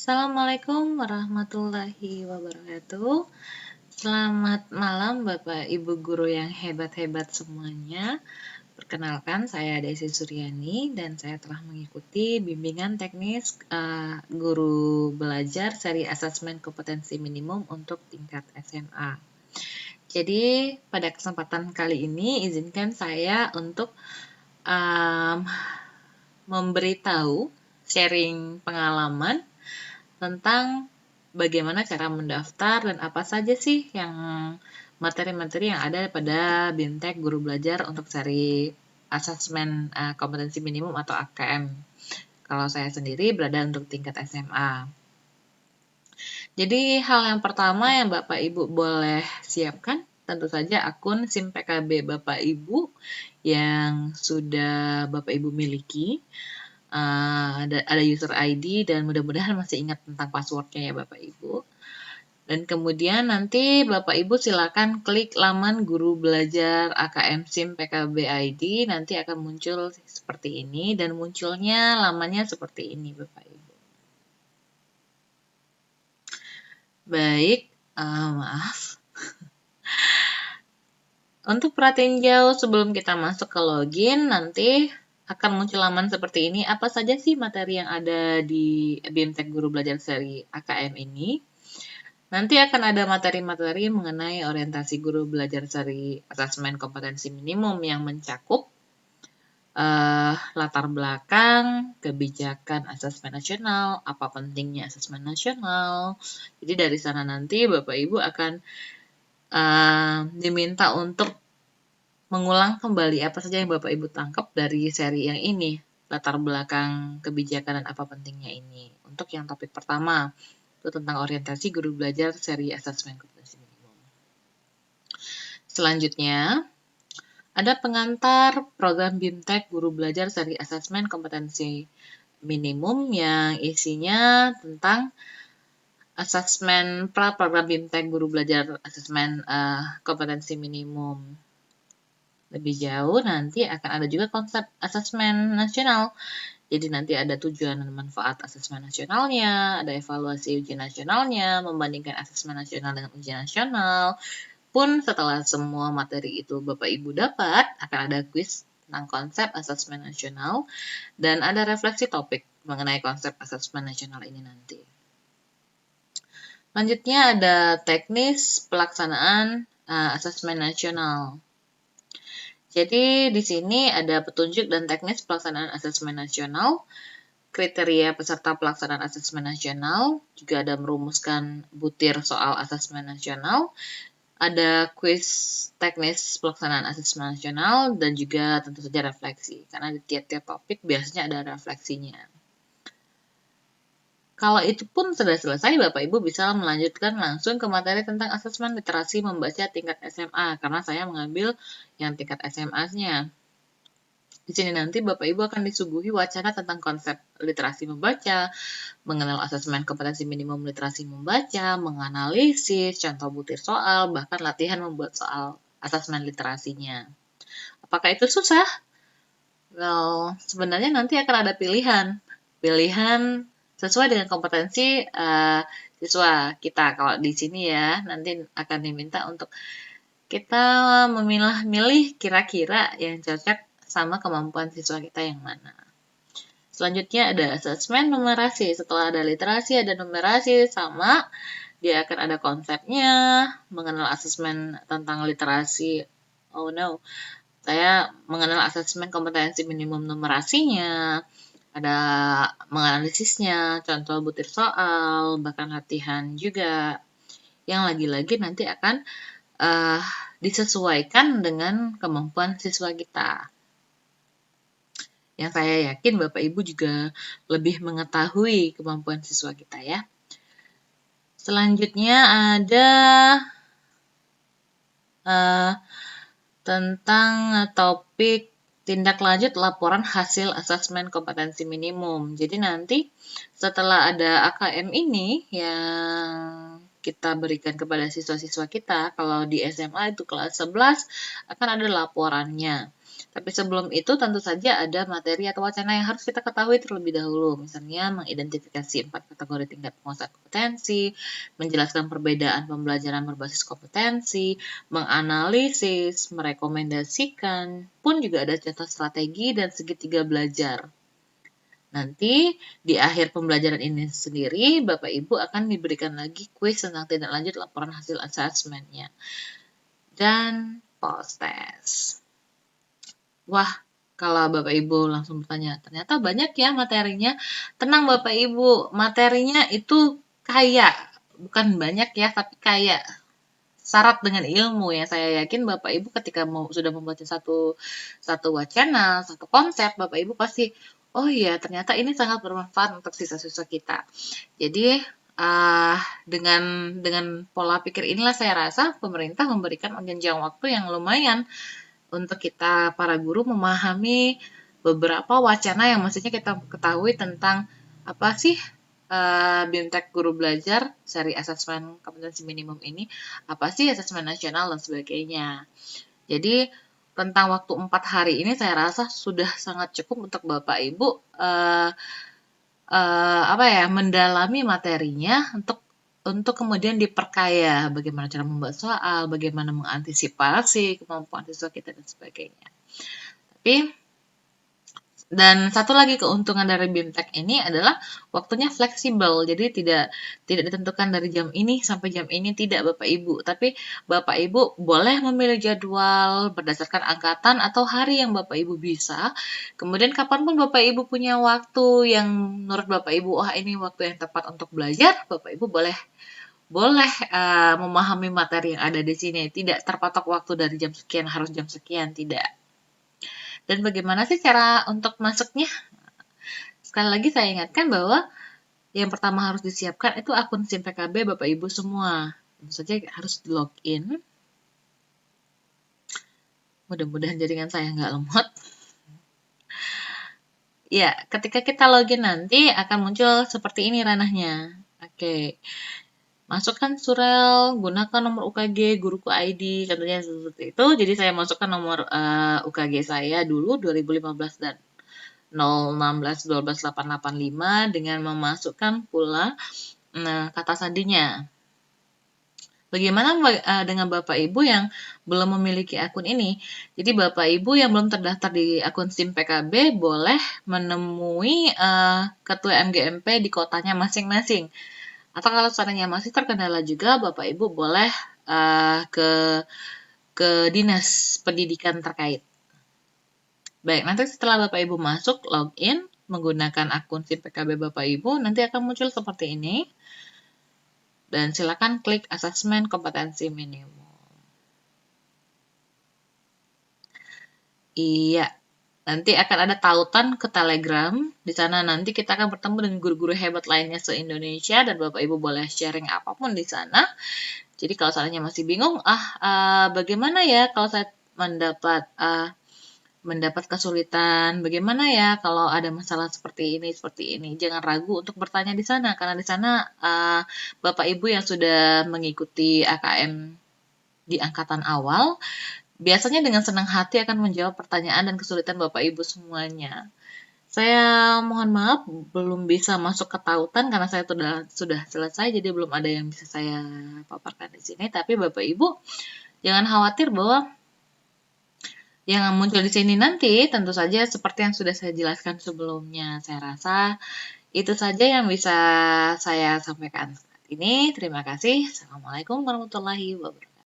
Assalamualaikum warahmatullahi wabarakatuh. Selamat malam Bapak Ibu guru yang hebat-hebat semuanya. Perkenalkan, saya Desi Suryani dan saya telah mengikuti bimbingan teknis guru belajar seri asesmen kompetensi minimum untuk tingkat SMA. Jadi pada kesempatan kali ini izinkan saya untuk memberitahu sharing pengalaman tentang bagaimana cara mendaftar dan apa saja sih yang materi-materi yang ada pada BIMTEK Guru Belajar untuk cari asesmen kompetensi minimum atau AKM. Kalau saya sendiri berada untuk tingkat SMA. Jadi hal yang pertama yang Bapak Ibu boleh siapkan tentu saja akun SIM PKB Bapak Ibu yang sudah Bapak Ibu miliki. Ada user ID dan mudah-mudahan masih ingat tentang passwordnya ya Bapak Ibu. Dan kemudian nanti Bapak Ibu silakan klik laman guru belajar AKM SIM PKB ID, nanti akan muncul seperti ini dan munculnya lamannya seperti ini Bapak Ibu. Baik, maaf. Untuk perhatian jauh sebelum kita masuk ke login, nanti akan muncul laman seperti ini. Apa saja sih materi yang ada di BIMTEK Guru Belajar seri AKM ini? Nanti akan ada materi-materi mengenai orientasi guru belajar seri asesmen kompetensi minimum yang mencakup latar belakang, kebijakan asesmen nasional, apa pentingnya asesmen nasional. Jadi dari sana nanti Bapak Ibu akan diminta untuk mengulang kembali apa saja yang Bapak Ibu tangkap dari seri yang ini, latar belakang kebijakan dan apa pentingnya ini. Untuk yang topik pertama, itu tentang orientasi guru belajar seri asesmen kompetensi minimum. Selanjutnya, ada pengantar program BIMTEK Guru Belajar seri asesmen kompetensi minimum yang isinya tentang asesmen pra-program BIMTEK Guru Belajar asesmen kompetensi minimum. Lebih jauh nanti akan ada juga konsep asesmen nasional. Jadi nanti ada tujuan dan manfaat asesmen nasionalnya, ada evaluasi ujian nasionalnya, membandingkan asesmen nasional dengan ujian nasional. Pun setelah semua materi itu Bapak Ibu dapat, akan ada kuis tentang konsep asesmen nasional dan ada refleksi topik mengenai konsep asesmen nasional ini nanti. Selanjutnya ada teknis pelaksanaan asesmen nasional. Jadi di sini ada petunjuk dan teknis pelaksanaan asesmen nasional, kriteria peserta pelaksanaan asesmen nasional, juga ada merumuskan butir soal asesmen nasional, ada kuis teknis pelaksanaan asesmen nasional, dan juga tentu saja refleksi, karena di tiap-tiap topik biasanya ada refleksinya. Kalau itu pun sudah selesai, Bapak Ibu bisa melanjutkan langsung ke materi tentang asesmen literasi membaca tingkat SMA, karena saya mengambil yang tingkat SMA-nya. Di sini nanti Bapak Ibu akan disuguhi wacana tentang konsep literasi membaca, mengenal asesmen kompetensi minimum literasi membaca, menganalisis, contoh butir soal, bahkan latihan membuat soal asesmen literasinya. Apakah itu susah? Well, sebenarnya nanti akan ada pilihan sesuai dengan kompetensi siswa kita. Kalau di sini ya, nanti akan diminta untuk kita memilih kira-kira yang cocok sama kemampuan siswa kita yang mana. Selanjutnya ada asesmen numerasi. Setelah ada literasi, ada numerasi, sama dia akan ada konsepnya, mengenal asesmen tentang literasi. Oh no, saya mengenal asesmen kompetensi minimum numerasinya, ada menganalisisnya, contoh butir soal, bahkan latihan juga. Yang lagi-lagi nanti akan disesuaikan dengan kemampuan siswa kita. Yang saya yakin Bapak Ibu juga lebih mengetahui kemampuan siswa kita ya. Selanjutnya ada tentang topik tindak lanjut laporan hasil asesmen kompetensi minimum. Jadi nanti setelah ada AKM ini yang kita berikan kepada siswa-siswa kita, kalau di SMA itu kelas 11 akan ada laporannya. Tapi sebelum itu tentu saja ada materi atau wacana yang harus kita ketahui terlebih dahulu. Misalnya mengidentifikasi 4 kategori tingkat penguasaan kompetensi, menjelaskan perbedaan pembelajaran berbasis kompetensi, menganalisis, merekomendasikan, pun juga ada contoh strategi dan segitiga belajar. Nanti di akhir pembelajaran ini sendiri, Bapak Ibu akan diberikan lagi kuis tentang tindak lanjut laporan hasil asesmennya dan post test. Wah, kalau Bapak Ibu langsung bertanya, ternyata banyak ya materinya. Tenang Bapak Ibu, materinya itu kaya. Bukan banyak ya, tapi kaya. Syarat dengan ilmu ya. Saya yakin Bapak Ibu ketika sudah membaca satu wacana, satu konsep, Bapak Ibu pasti, oh iya ternyata ini sangat bermanfaat untuk siswa-siswa kita. Jadi dengan pola pikir inilah saya rasa pemerintah memberikan jenjang waktu yang lumayan untuk kita para guru memahami beberapa wacana yang mestinya kita ketahui tentang apa sih BIMTEK Guru Belajar seri asesmen kompetensi minimum ini, apa sih asesmen nasional dan sebagainya. Jadi tentang waktu 4 hari ini saya rasa sudah sangat cukup untuk Bapak Ibu mendalami materinya untuk kemudian diperkaya bagaimana cara membuat soal, bagaimana mengantisipasi kemampuan siswa kita dan sebagainya. Dan satu lagi keuntungan dari BIMTEK ini adalah waktunya fleksibel. Jadi tidak ditentukan dari jam ini sampai jam ini, tidak Bapak Ibu. Tapi Bapak Ibu boleh memilih jadwal berdasarkan angkatan atau hari yang Bapak Ibu bisa. Kemudian kapanpun Bapak Ibu punya waktu yang menurut Bapak Ibu, wah ini waktu yang tepat untuk belajar, Bapak Ibu boleh memahami materi yang ada di sini. Tidak terpatok waktu dari jam sekian harus jam sekian, tidak. Dan bagaimana sih cara untuk masuknya? Sekali lagi saya ingatkan bahwa yang pertama harus disiapkan itu akun SIM PKB Bapak Ibu semua. Tentu saja harus login. Mudah-mudahan jaringan saya nggak lemot. Ya, ketika kita login nanti akan muncul seperti ini ranahnya. Oke. Masukkan surel, gunakan nomor UKG, guruku ID, contohnya seperti itu. Jadi saya masukkan nomor UKG saya dulu 2015 dan 016128885 dengan memasukkan pula kata sandinya. Bagaimana dengan Bapak Ibu yang belum memiliki akun ini? Jadi Bapak Ibu yang belum terdaftar di akun SIM PKB boleh menemui ketua MGMP di kotanya masing-masing. Atau kalau seandainya masih terkendala juga, Bapak Ibu boleh ke dinas pendidikan terkait. Baik, nanti setelah Bapak Ibu masuk, login, menggunakan akun SIM PKB Bapak Ibu, nanti akan muncul seperti ini. Dan silakan klik asesmen kompetensi minimum. Iya, nanti akan ada tautan ke Telegram. Di sana nanti kita akan bertemu dengan guru-guru hebat lainnya se-Indonesia dan Bapak Ibu boleh sharing apapun di sana. Jadi kalau seandainya masih bingung, bagaimana ya kalau saya mendapat kesulitan, bagaimana ya kalau ada masalah seperti ini. Jangan ragu untuk bertanya di sana, karena di sana Bapak Ibu yang sudah mengikuti AKM di angkatan awal, biasanya dengan senang hati akan menjawab pertanyaan dan kesulitan Bapak Ibu semuanya. Saya mohon maaf belum bisa masuk ke tautan karena saya sudah selesai, jadi belum ada yang bisa saya paparkan di sini. Tapi Bapak Ibu jangan khawatir bahwa yang muncul di sini nanti tentu saja seperti yang sudah saya jelaskan sebelumnya. Saya rasa itu saja yang bisa saya sampaikan saat ini. Terima kasih. Assalamualaikum warahmatullahi wabarakatuh.